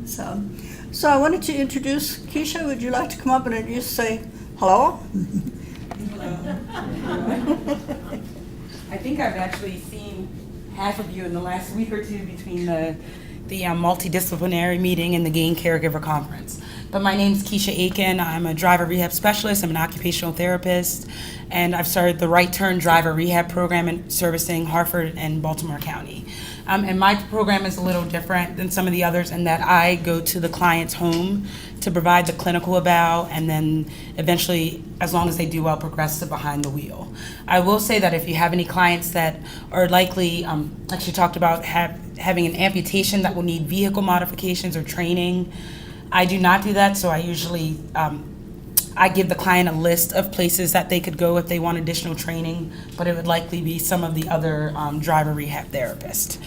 So I wanted to introduce Keisha. Would you like to come up and just say hello? I think I've actually seen half of you in the last week or two between the multidisciplinary meeting and the GAIN Caregiver Conference. But my name's Keisha Aiken. I'm a driver rehab specialist. I'm an occupational therapist, and I've started the Right Turn Driver Rehab Program in servicing Harford and Baltimore County. And my program is a little different than some of the others in that I go to the client's home to provide the clinical eval, and then eventually, as long as they do well, progress to behind the wheel. I will say that if you have any clients that are likely, like she talked about, having an amputation that will need vehicle modifications or training, I do not do that, so I usually I give the client a list of places that they could go if they want additional training, but it would likely be some of the other driver rehab therapists.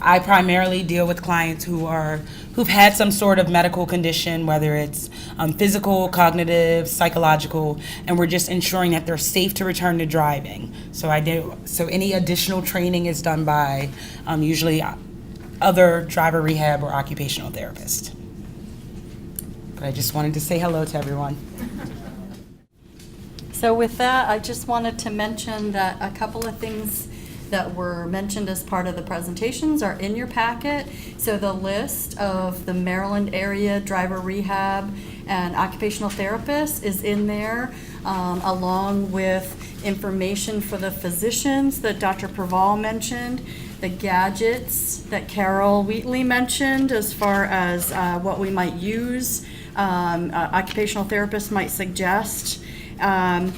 I primarily deal with clients who've had some sort of medical condition, whether it's physical, cognitive, psychological, and we're just ensuring that they're safe to return to driving. So any additional training is done by usually other driver rehab or occupational therapists. But I just wanted to say hello to everyone. So with that, I just wanted to mention that a couple of things that were mentioned as part of the presentations are in your packet. So the list of the Maryland area driver rehab and occupational therapists is in there, along with information for the physicians that Dr. Praval mentioned, the gadgets that Carol Wheatley mentioned as far as what we might use, occupational therapists might suggest. The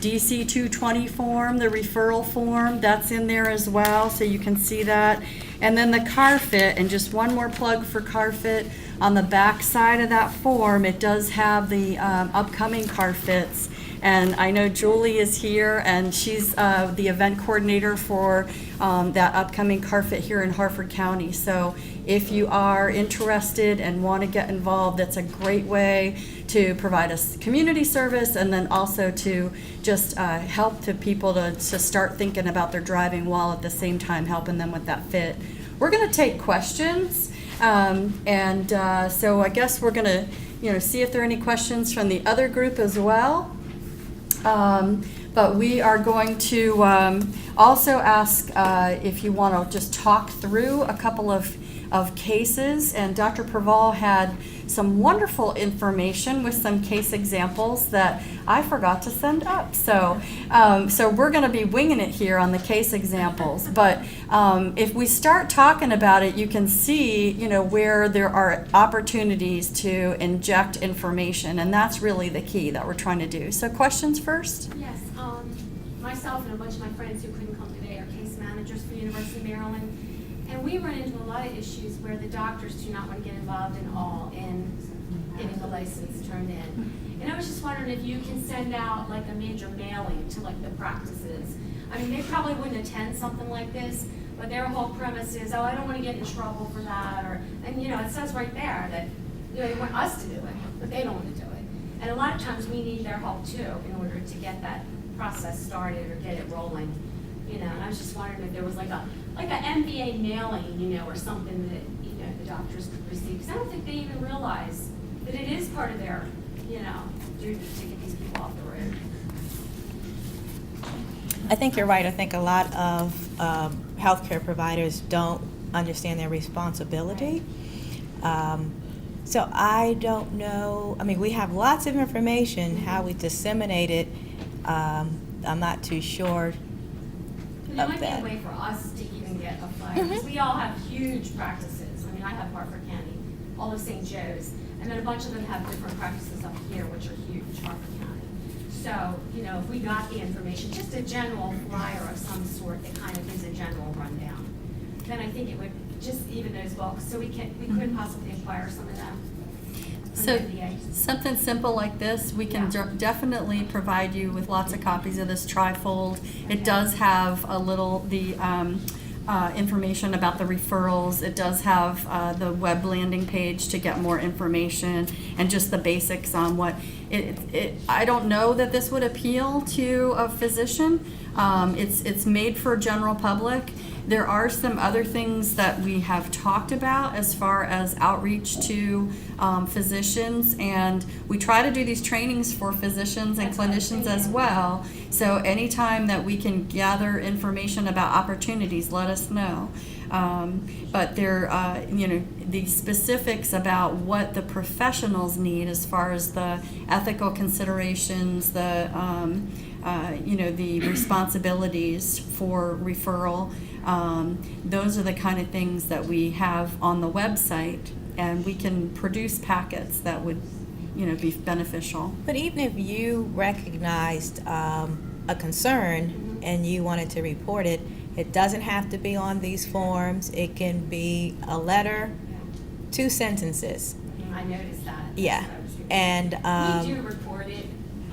DC 220 form, the referral form, that's in there as well, so you can see that. And then the CarFit, and just one more plug for CarFit, on the back side of that form, it does have the upcoming CarFits. And I know Julie is here, and she's the event coordinator for that upcoming CarFit here in Harford County. So if you are interested and want to get involved, that's a great way to provide us community service, and then also to just help to people to start thinking about their driving while at the same time helping them with that fit. We're going to take questions, so I guess we're going to see if there are any questions from the other group as well. But we are going to also ask if you want to just talk through a couple of cases, and Dr. Praval had some wonderful information with some case examples that I forgot to send up. So we're going to be winging it here on the case examples. But if we start talking about it, you can see, where there are opportunities to inject information, and that's really the key that we're trying to do. So questions first? Yes. Myself and a bunch of my friends who couldn't come today are case managers for University of Maryland. And we run into a lot of issues where the doctors do not want to get involved in getting the license turned in. And I was just wondering if you can send out like a major mailing to like the practices. I mean, they probably wouldn't attend something like this, but their whole premise is, oh, I don't want to get in trouble for that. And it says right there that they want us to do it, but they don't want to do it. And a lot of times we need their help too in order to get that process started or get it rolling. And I was just wondering if there was like a MBA mailing, or something that, the doctors could receive. Because I don't think they even realize that it is part of their, duty to get these people off the road. I think you're right. I think a lot of healthcare providers don't understand their responsibility. So I don't know. I mean, we have lots of information. How we disseminate it, I'm not too sure. There might be a way for us to even get a flyer, because we all have huge practices. I mean, I have Harford County, all of St. Joe's, and then a bunch of them have different practices up here, which are huge, Harford County. So, if we got the information, just a general flyer of some sort that kind of gives a general rundown, then I think it would just even those bulks, so we could possibly acquire some of them. So something simple like this, we can definitely provide you with lots of copies of this trifold. It does have information about the referrals. It does have the web landing page to get more information, and just the basics on what I don't know that this would appeal to a physician. It's made for general public. There are some other things that we have talked about as far as outreach to physicians, and we try to do these trainings for physicians and clinicians as well. So anytime that we can gather information about opportunities, let us know. But the specifics about what the professionals need as far as the ethical considerations, the responsibilities for referral. Those are the kind of things that we have on the website, and we can produce packets that would, be beneficial. But even if you recognized a concern and you wanted to report it, it doesn't have to be on these forms. It can be a letter, 2 sentences. I noticed that. Yeah. And We do report it.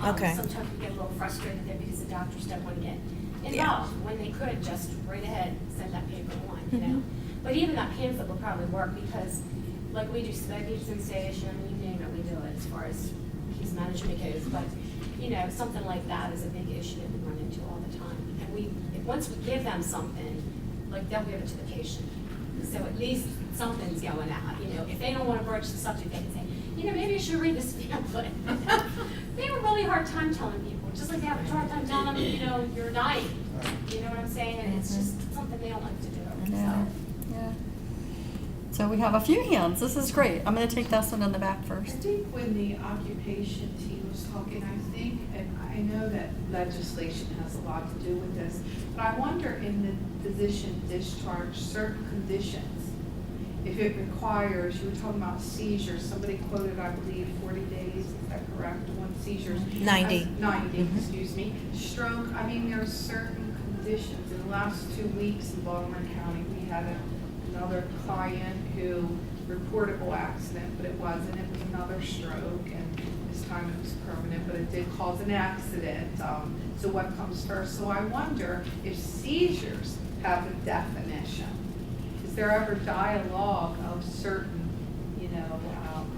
Okay. Sometimes we get a little frustrated there because the doctors don't want to get involved Yeah. when they could just right ahead send that paper one, you know. But even that pamphlet would probably work because, like, we do sped sensation, you name it, we do it as far as case management goes. But something like that is a big issue that we run into all the time. And once we give them something, like, they'll give it to the patient. So at least something's going out. If they don't want to broach the subject, they can say, maybe you should read this pamphlet. They have a really hard time telling people, just like they have a hard time telling them, you're dying. You know what I'm saying? And it's just something they don't like to do. Yeah. So we have a few hands. This is great. I'm going to take this one in the back I first. think when the occupation team was talking, and I know that legislation has a lot to do with this, but I wonder in the physician discharge, certain conditions, if it requires, you were talking about seizures, somebody quoted, I believe, 40 days, is that correct, on seizures? 90. 90, excuse me. Stroke, there are certain conditions. In the last 2 weeks in Baltimore County, we had another client who reportable accident, but it wasn't. It was another stroke, and this time it was permanent, but it did cause an accident. So what comes first? So I wonder if seizures have a definition. Is there ever dialogue of certain,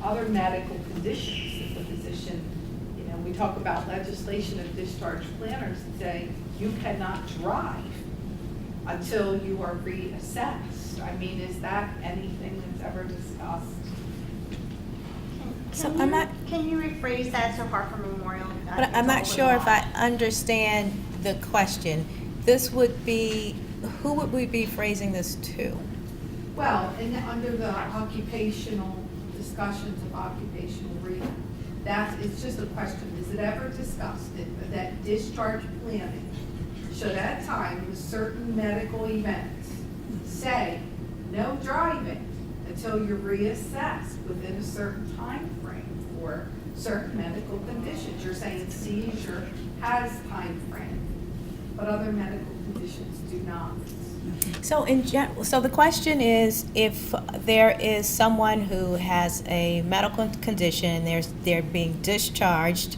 other medical conditions that the physician, we talk about legislation of discharge planners that say you cannot drive until you are reassessed. Is that anything that's ever discussed? So Can you rephrase that so Hartford Memorial? But I'm not sure if I understand the question. This would be, who would we be phrasing this to? Well, under the occupational discussions of occupational rehab, it's just a question, is it ever discussed that discharge planning should at time with certain medical events say no driving until you're reassessed within a certain time frame for certain medical conditions? You're saying seizure has time frame, but other medical conditions do not. So so the question is, if there is someone who has a medical condition, they're being discharged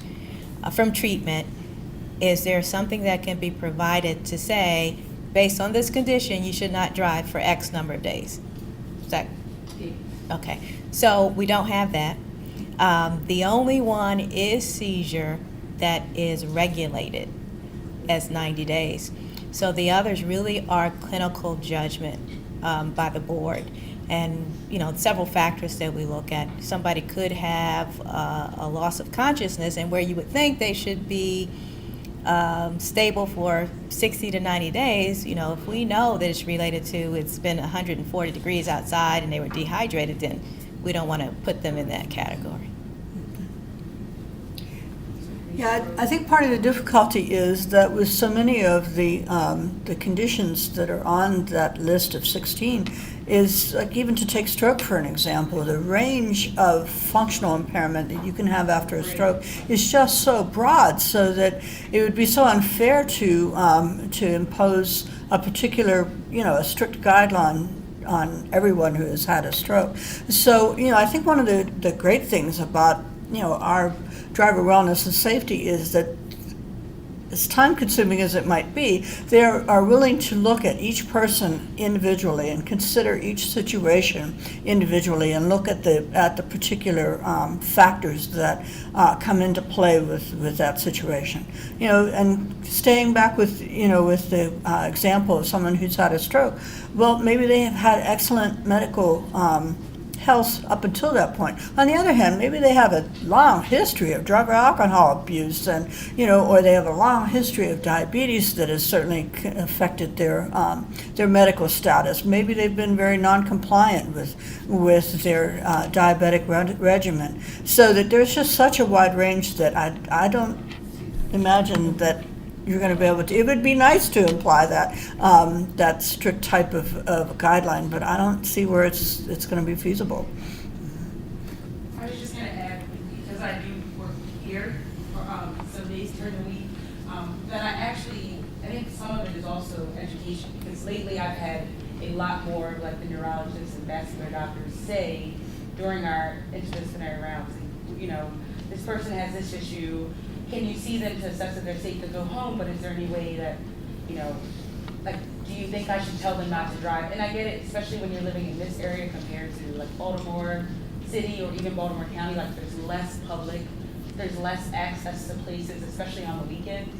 from treatment, is there something that can be provided to say, based on this condition, you should not drive for X number of days? Is that okay? So we don't have that. The only one is seizure that is regulated as 90 days. So the others really are clinical judgment by the board. And, several factors that we look at. Somebody could have a loss of consciousness, and where you would think they should be stable for 60 to 90 days, if we know that it's related to it's been 140 degrees outside and they were dehydrated, then we don't want to put them in that category. Yeah, I think part of the difficulty is that with so many of the conditions that are on that list of 16 is, like, even to take stroke for an example, the range of functional impairment that you can have after a stroke is just so broad, so that it would be so unfair to impose a particular, a strict guideline on everyone who has had a stroke. So, I think one of the great things about, our driver wellness and safety is that as time-consuming as it might be, they are willing to look at each person individually and consider each situation individually and look at the particular factors that come into play with that situation. You know, and staying back with the example of someone who's had a stroke, well, maybe they have had excellent medical health up until that point. On the other hand, maybe they have a long history of drug or alcohol abuse, and or they have a long history of diabetes that has certainly affected their medical status. Maybe they've been very non-compliant with their diabetic regimen. So that there's just such a wide range that I don't imagine that you're going to be able to. It would be nice to imply that strict type of guideline, but I don't see where it's going to be feasible. I was just going to add, because I do work here for some days during the week, that I think some of it is also education, because lately I've had a lot more of like the neurologists and vascular doctors say during our interdisciplinary rounds, this person has this issue. Can you see them to assess if they're safe to go home, but is there any way that, like, do you think I should tell them not to drive? And I get it, especially when you're living in this area compared to like Baltimore City or even Baltimore County, like there's less access to places, especially on the weekends.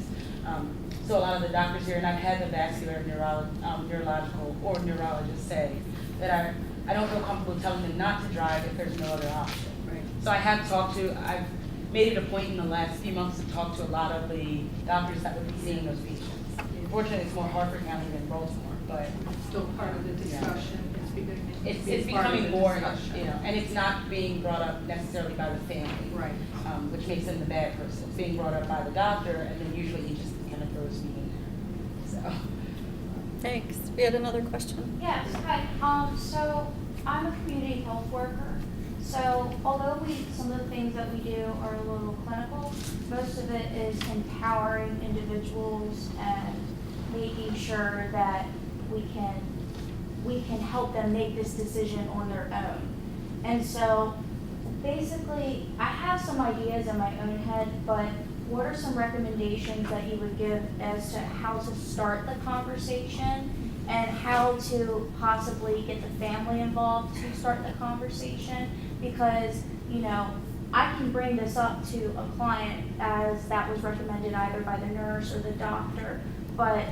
So a lot of the doctors here, and I've had the vascular neurological or neurologists say that I don't feel comfortable telling them not to drive if there's no other option. Right. So I've made it a point in the last few months to talk to a lot of the doctors that would be seeing those patients. Unfortunately, it's more Harford County than Baltimore, but It's still part of the discussion. it's becoming more, and it's not being brought up necessarily by the family, Right. Which makes them the bad person. It's being brought up by the doctor, and then usually he just kind of throws me in there. So. Thanks. We had another question. Yes, hi. So I'm a community health worker. So although some of the things that we do are a little clinical, most of it is empowering individuals and making sure that we can help them make this decision on their own. And so basically, I have some ideas in my own head, but what are some recommendations that you would give as to how to start the conversation and how to possibly get the family involved to start the conversation? Because, I can bring this up to a client as that was recommended either by the nurse or the doctor, but,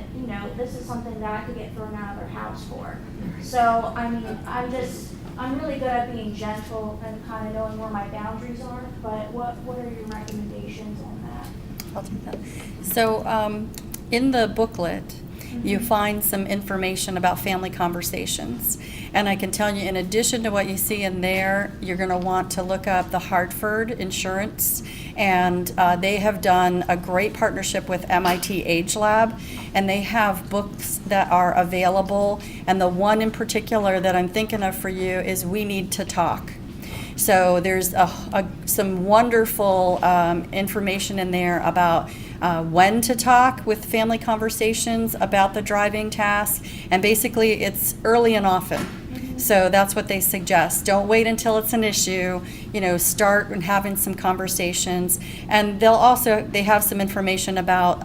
this is something that I could get thrown out of their house for. So, I'm really good at being gentle and kind of knowing where my boundaries are, but what are your recommendations on that? I'll take that. So in the booklet, you find some information about family conversations. And I can tell you, in addition to what you see in there, you're going to want to look up the Hartford Insurance. And they have done a great partnership with MIT Age Lab. And they have books that are available. And the one in particular that I'm thinking of for you is We Need to Talk. So there's some wonderful information in there about when to talk with family conversations about the driving task, and basically it's early and often. So that's what they suggest. Don't wait until it's an issue. Start having some conversations. And they have some information about,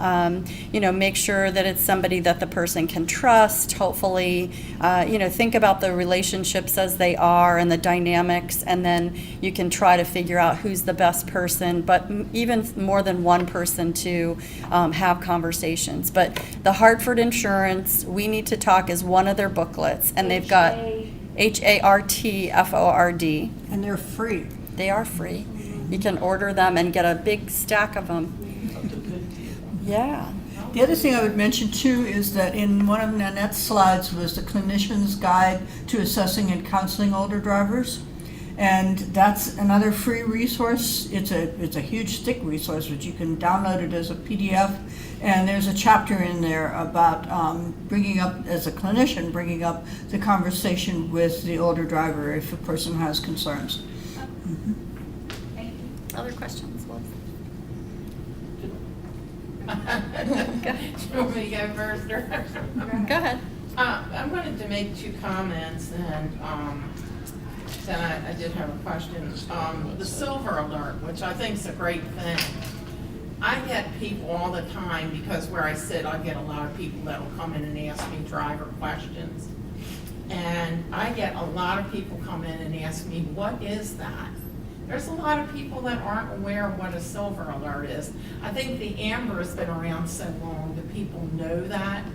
make sure that it's somebody that the person can trust, hopefully. Think about the relationships as they are and the dynamics, and then you can try to figure out who's the best person, but even more than one person to have conversations. But the Hartford Insurance, We Need to Talk is one of their booklets, and they've got HARTFORD. And they're free. They are free. You can order them and get a big stack of them. Yeah. The other thing I would mention too is that in one of Nanette's slides was the clinician's guide to assessing and counseling older drivers. And that's another free resource. It's a huge thick resource, which you can download it as a PDF. And there's a chapter in there about bringing up, as a clinician, bringing up the conversation with the older driver if a person has concerns. Mm-hmm. Thank you. Other questions? Well, Do you want me to go first? Or? go ahead. I wanted to make two comments, and then I did have a question. The silver alert, which I think is a great thing. I get people all the time, because where I sit, I get a lot of people that'll come in and ask me driver questions. And I get a lot of people come in and ask me, what is that? There's a lot of people that aren't aware of what a silver alert is. I think the amber has been around so long that people know that,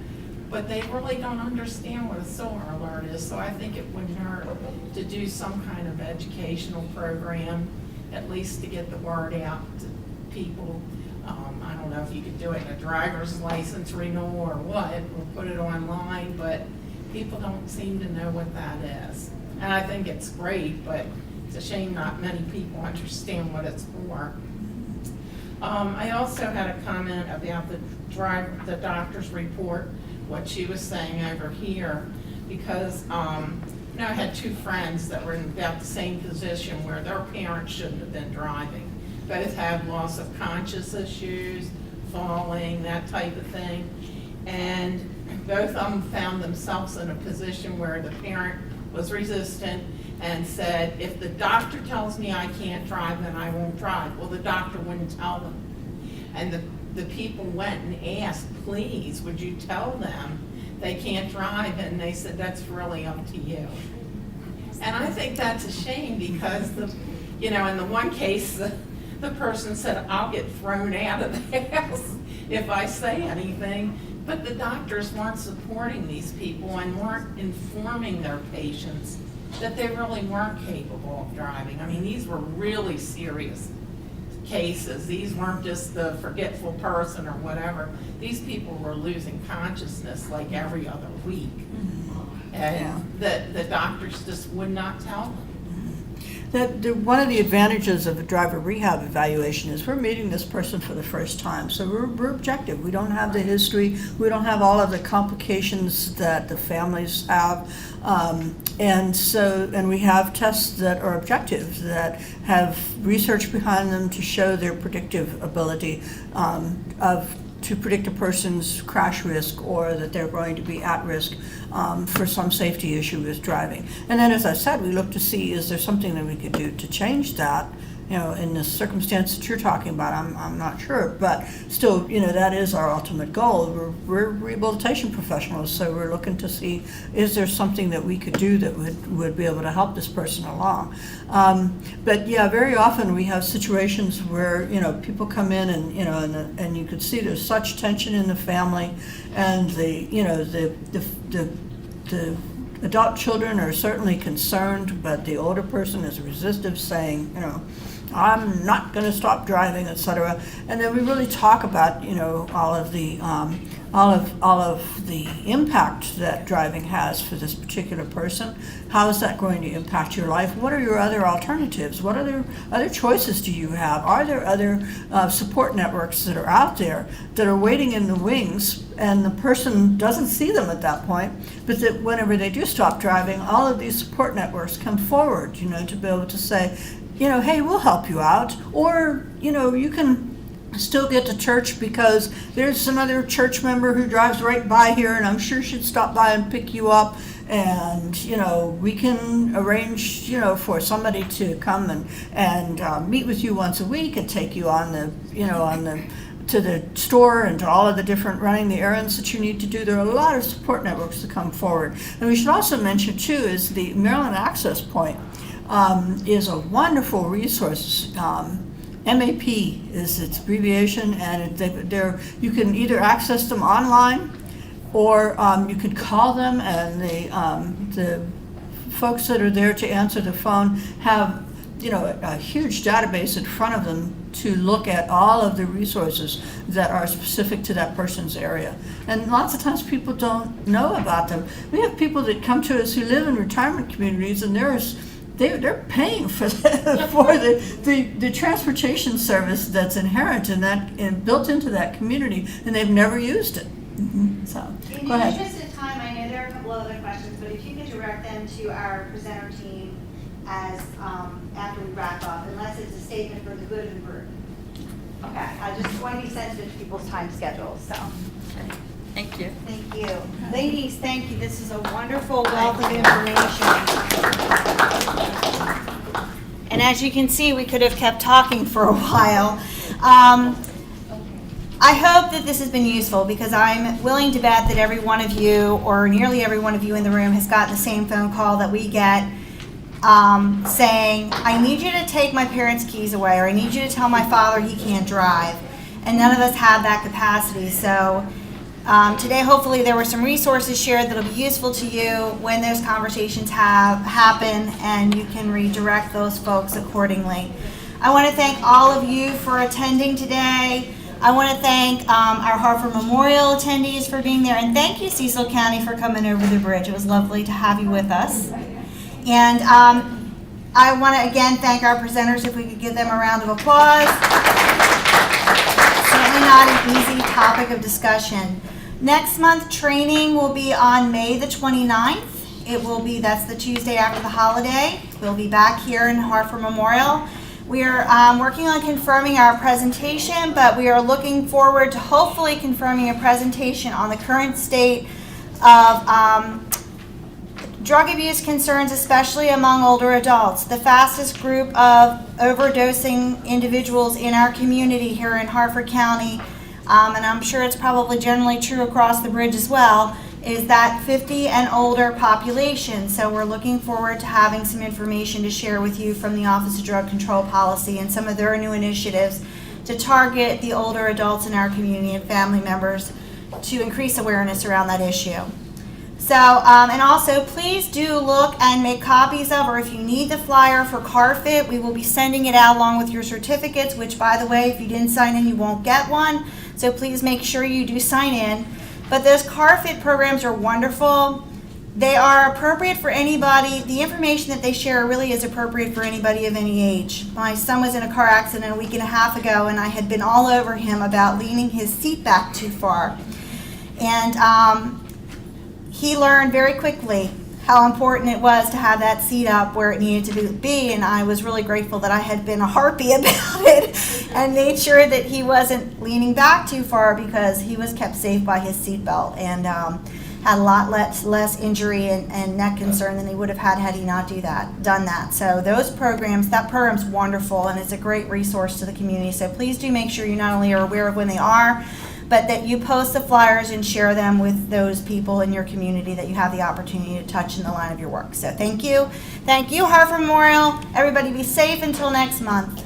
but they really don't understand what a silver alert is. So I think it wouldn't hurt to do some kind of educational program, at least to get the word out to people. I don't know if you could do it in a driver's license renewal or what, or put it online, but people don't seem to know what that is. And I think it's great, but it's a shame not many people understand what it's for. I also had a comment about the doctor's report, what she was saying over here, because I had two friends that were in about the same position where their parents shouldn't have been driving. Both had loss of conscious issues, falling, that type of thing. And both of them found themselves in a position where the parent was resistant and said, if the doctor tells me I can't drive, then I won't drive. Well, the doctor wouldn't tell them. And the people went and asked, please, would you tell them they can't drive? And they said, that's really up to you. And I think that's a shame, because in the one case, the person said, I'll get thrown out of the house if I say anything. But the doctors weren't supporting these people and weren't informing their patients that they really weren't capable of driving. I mean, these were really serious cases. These weren't just the forgetful person or whatever. These people were losing consciousness like every other week. And the doctors just would not tell them. One of the advantages of a driver rehab evaluation is we're meeting this person for the first time. So we're objective. We don't have the history. We don't have all of the complications that the families have. And we have tests that are objective, that have research behind them to show their predictive ability to predict a person's crash risk, or that they're going to be at risk for some safety issue with driving. And then, as I said, we look to see, is there something that we could do to change that? In the circumstance that you're talking about, I'm not sure, but still, that is our ultimate goal. We're rehabilitation professionals, so we're looking to see, is there something that we could do that would be able to help this person along? But yeah, very often we have situations where, people come in and you could see there's such tension in the family, and the adult children are certainly concerned, but the older person is resistive, saying, I'm not going to stop driving, etc. And then we really talk about, all of the impact that driving has for this particular person. How is that going to impact your life? What are your other alternatives? What other choices do you have? Are there other support networks that are out there that are waiting in the wings, and the person doesn't see them at that point, but that whenever they do stop driving, all of these support networks come forward, to be able to say, hey, we'll help you out, or, you can still get to church because there's another church member who drives right by here, and I'm sure she'd stop by and pick you up, and, we can arrange, for somebody to come and meet with you once a week and take you to the store and to all of the different running the errands that you need to do. There are a lot of support networks that come forward. And we should also mention, too, is the Maryland Access Point is a wonderful resource. MAP is its abbreviation, and you can either access them online, or you can call them, and the folks that are there to answer the phone have a huge database in front of them to look at all of the resources that are specific to that person's area. And lots of times people don't know about them. We have people that come to us who live in retirement communities, and they're paying for the transportation service that's inherent in that and built into that community, and they've never used it. So, In go the ahead. interest of time, I know there are a couple other questions, but if you could direct them to our presenter team as after we wrap up, unless it's a statement for the good of the group. Okay, I just want to be sensitive to people's time schedules, so. Thank you. Thank you. Ladies, thank you. This is a wonderful wealth of information. And as you can see, we could have kept talking for a while. I hope that this has been useful because I'm willing to bet that every one of you, or nearly every one of you in the room, has gotten the same phone call that we get saying, I need you to take my parents' keys away, or I need you to tell my father he can't drive. And none of us have that capacity. So today, hopefully, there were some resources shared that will be useful to you when those conversations happen, and you can redirect those folks accordingly. I want to thank all of you for attending today. I want to thank our Hartford Memorial attendees for being there, and thank you, Cecil County, for coming over the bridge. It was lovely to have you with us. And I want to again thank our presenters, if we could give them a round of applause. Certainly not an easy topic of discussion. Next month, training will be on May the 29th. That's the Tuesday after the holiday. We'll be back here in Hartford Memorial. We are working on confirming our presentation, but we are looking forward to hopefully confirming a presentation on the current state of drug abuse concerns, especially among older adults. The fastest group of overdosing individuals in our community here in Hartford County, and I'm sure it's probably generally true across the bridge as well, is that 50 and older population. So we're looking forward to having some information to share with you from the Office of Drug Control Policy and some of their new initiatives to target the older adults in our community and family members to increase awareness around that issue. So, and also please do look and make copies of, or if you need the flyer for CarFit, we will be sending it out along with your certificates, which, by the way, if you didn't sign in, you won't get one. So please make sure you do sign in. But those CarFit programs are wonderful. They are appropriate for anybody. The information that they share really is appropriate for anybody of any age. My son was in a car accident a week and a half ago, and I had been all over him about leaning his seat back too far. And he learned very quickly how important it was to have that seat up where it needed to be, and I was really grateful that I had been a harpy about it and made sure that he wasn't leaning back too far, because he was kept safe by his seatbelt and had a lot less injury and neck concern than he would have had he not done that. So those programs, that program's wonderful, and it's a great resource to the community. So please do make sure you not only are aware of when they are, but that you post the flyers and share them with those people in your community that you have the opportunity to touch in the line of your work. So thank you. Thank you, Hartford Memorial. Everybody be safe until next month.